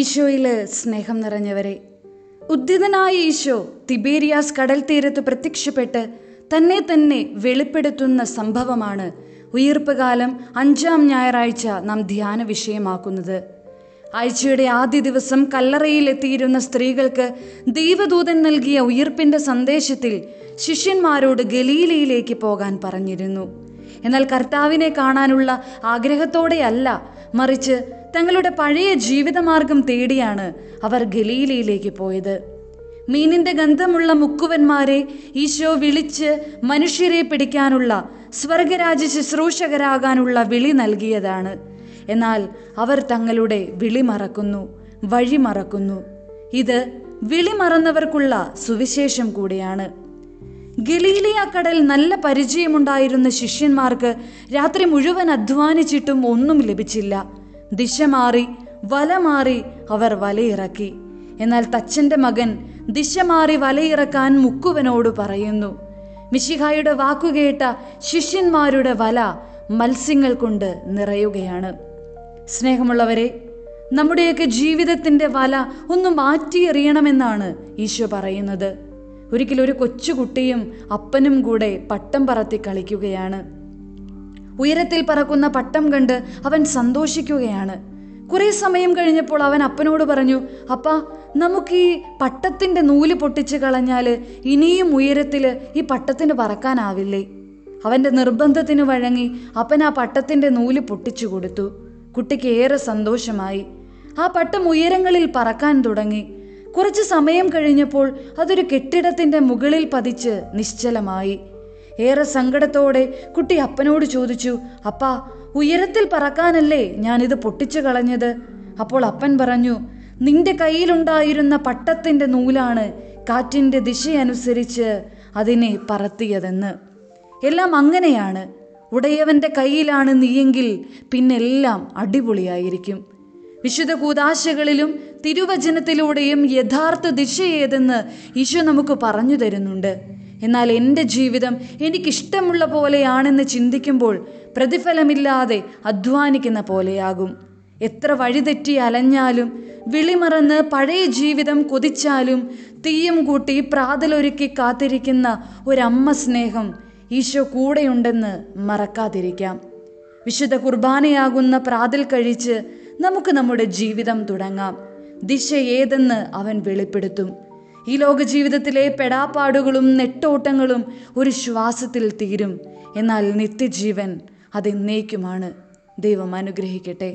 ഈശോയില് സ്നേഹം നിറഞ്ഞവരെ, ഉദ്ധിതനായ ഈശോ തിബേരിയാസ് കടൽ തീരത്ത് പ്രത്യക്ഷപ്പെട്ട് തന്നെ വെളിപ്പെടുത്തുന്ന സംഭവമാണ് ഉയിർപ്പുകാലം 5-ാം ഞായറാഴ്ച നാം ധ്യാന വിഷയമാക്കുന്നത്. ആഴ്ചയുടെ ആദ്യ ദിവസം കല്ലറയിൽ എത്തിയിരുന്ന സ്ത്രീകൾക്ക് ദൈവദൂതൻ നൽകിയ ഉയിർപ്പിൻ്റെ സന്ദേശത്തിൽ ശിഷ്യന്മാരോട് ഗലീലയിലേക്ക് പോകാൻ പറഞ്ഞിരുന്നു. എന്നാൽ കർത്താവിനെ കാണാനുള്ള ആഗ്രഹത്തോടെയല്ല, മറിച്ച് തങ്ങളുടെ പഴയ ജീവിതമാർഗം തേടിയാണ് അവർ ഗലീലയിലേക്ക് പോയത്. മീനിൻ്റെ ഗന്ധമുള്ള മുക്കുവന്മാരെ ഈശോ വിളിച്ച് മനുഷ്യരെ പിടിക്കാനുള്ള സ്വർഗരാജ്യ ശുശ്രൂഷകരാകാനുള്ള വിളി നൽകിയതാണ്. എന്നാൽ അവർ തങ്ങളുടെ വിളി മറക്കുന്നു, വഴി മറക്കുന്നു. ഇത് വിളി മറന്നവർക്കുള്ള സുവിശേഷം കൂടിയാണ്. ഗലീലിയ കടൽ നല്ല പരിചയമുണ്ടായിരുന്ന ശിഷ്യന്മാർക്ക് രാത്രി മുഴുവൻ അധ്വാനിച്ചിട്ടും ഒന്നും ലഭിച്ചില്ല. ദിശ മാറി, വല മാറി അവർ വലയിറക്കി. എന്നാൽ തച്ചൻ്റെ മകൻ ദിശ മാറി വലയിറക്കാൻ മുക്കുവനോട് പറയുന്നു. മിശിഹായുടെ വാക്കുകേട്ട ശിഷ്യന്മാരുടെ വല മത്സ്യങ്ങൾ കൊണ്ട് നിറയുകയാണ്. സ്നേഹമുള്ളവരെ, നമ്മുടെയൊക്കെ ജീവിതത്തിൻ്റെ വല ഒന്ന് മാറ്റിയെറിയണമെന്നാണ് ഈശോ പറയുന്നത്. ഒരിക്കലൊരു കൊച്ചുകുട്ടിയും അപ്പനും കൂടെ പട്ടം പറത്തി കളിക്കുകയാണ്. ഉയരത്തിൽ പറക്കുന്ന പട്ടം കണ്ട് അവൻ സന്തോഷിക്കുകയാണ്. കുറേ സമയം കഴിഞ്ഞപ്പോൾ അവൻ അപ്പനോട് പറഞ്ഞു, അപ്പാ, നമുക്ക് ഈ പട്ടത്തിൻ്റെ നൂല് പൊട്ടിച്ച് കളഞ്ഞാൽ ഇനിയും ഉയരത്തിൽ ഈ പട്ടത്തിന് പറക്കാനാവില്ലേ? അവൻ്റെ നിർബന്ധത്തിന് വഴങ്ങി അപ്പൻ ആ പട്ടത്തിൻ്റെ നൂല് പൊട്ടിച്ചു കൊടുത്തു. കുട്ടിക്ക് ഏറെ സന്തോഷമായി. ആ പട്ടം ഉയരങ്ങളിൽ പറക്കാൻ തുടങ്ങി. കുറച്ച് സമയം കഴിഞ്ഞപ്പോൾ അതൊരു കെട്ടിടത്തിൻ്റെ മുകളിൽ പതിച്ച് നിശ്ചലമായി. ഏറെ സങ്കടത്തോടെ കുട്ടി അപ്പനോട് ചോദിച്ചു, അപ്പാ, ഉയരത്തിൽ പറക്കാനല്ലേ ഞാനിത് പൊട്ടിച്ചു കളഞ്ഞത്? അപ്പോൾ അപ്പൻ പറഞ്ഞു, നിന്റെ കയ്യിലുണ്ടായിരുന്ന പട്ടത്തിൻ്റെ നൂലാണ് കാറ്റിൻ്റെ ദിശയനുസരിച്ച് അതിനെ പറത്തിയതെന്ന്. എല്ലാം അങ്ങനെയാണ്. ഉടയവൻ്റെ കയ്യിലാണ് നീയെങ്കിൽ പിന്നെല്ലാം അടിപൊളിയായിരിക്കും. വിശുദ്ധ കൂദാശകളിലും തിരുവചനത്തിലൂടെയും യഥാർത്ഥ ദിശ ഏതെന്ന് ഈശോ നമുക്ക് പറഞ്ഞു തരുന്നുണ്ട്. എന്നാൽ എൻ്റെ ജീവിതം എനിക്കിഷ്ടമുള്ള പോലെയാണെന്ന് ചിന്തിക്കുമ്പോൾ പ്രതിഫലമില്ലാതെ അധ്വാനിക്കുന്ന പോലെയാകും. എത്ര വഴിതെറ്റി അലഞ്ഞാലും, വിളിമറന്ന് പഴയ ജീവിതം കൊതിച്ചാലും, തീയും കൂട്ടി പ്രാതലൊരുക്കി കാത്തിരിക്കുന്ന ഒരമ്മ സ്നേഹം ഈശോ കൂടെയുണ്ടെന്ന് മറക്കാതിരിക്കാം. വിശുദ്ധ കുർബാനയാകുന്ന പ്രാതൽ കഴിച്ച് നമുക്ക് നമ്മുടെ ജീവിതം തുടങ്ങാം. ദിശ ഏതെന്ന് അവൻ വെളിപ്പെടുത്തും. ഈ ലോക ജീവിതത്തിലെ പെടാപ്പാടുകളും നെട്ടോട്ടങ്ങളും ഒരു ശ്വാസത്തിൽ തീരും. എന്നാൽ നിത്യജീവൻ അതെന്നേക്കുമാണ്. ദൈവം അനുഗ്രഹിക്കട്ടെ.